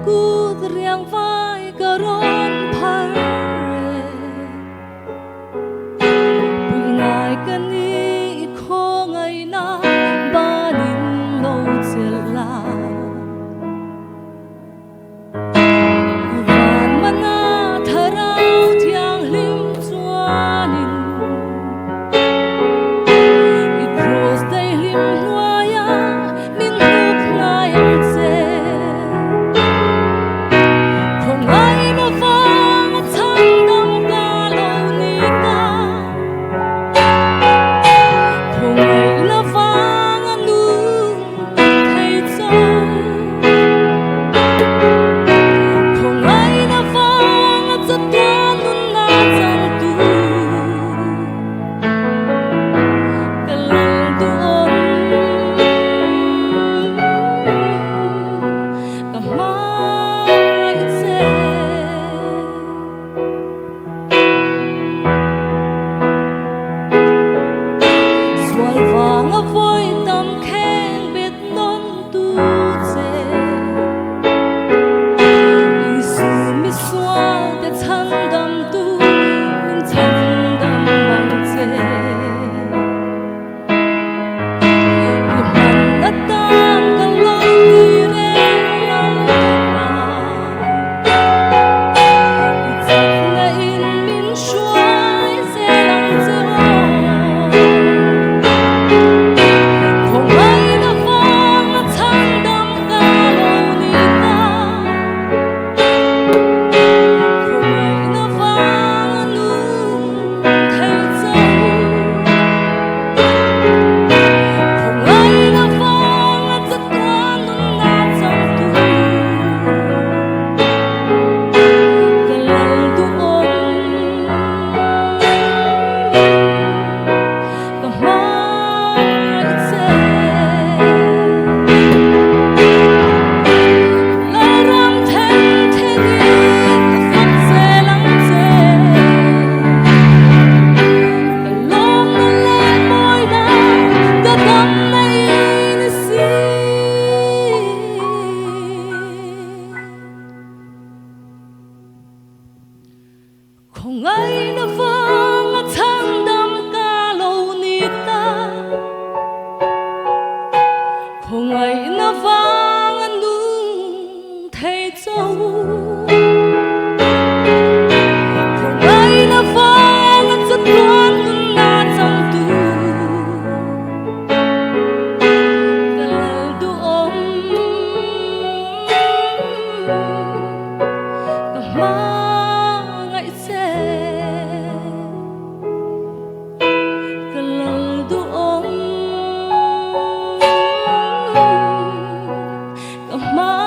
cút riêng vai cờ rôn phai bụi ngài cần đi khô ngày na ba nín lâu chiều la vạn mana thở rau thiang lim chua nín i cross day lim noaya min huk ngai che không ai mà vang thang đam ca lâu ni ta không ai là vang nu thấy châu không ai là vang rất toan nun na chẳng tu cái lòng tu ôm cả mai sẽ xoay vàng ở voi tâm khen biết non tu che Isu mi xoa để chân đam tu min chân đam mang che Iman đã tan cả lâu đi re la Itak na in min xoay se lang zeo không ai đã vang thang đam ca lâu ni ta không ai đã vang nu thấy châu không ai đã vang rất toan nun na chẳng tu cái lòng tu ôm cả mai sẽ la ram thêm thế đi phật sẽ lắng che cái lom nó lên môi đá đã đắm nay nó xí không ai đã vang thang đam ca lâu ni ta không ai đã vang nu thấy châu không ai đã vang rất toan nun na chẳng tu cái lòng tu ôm cả mai sẽ cái lòng tu ôm cả mai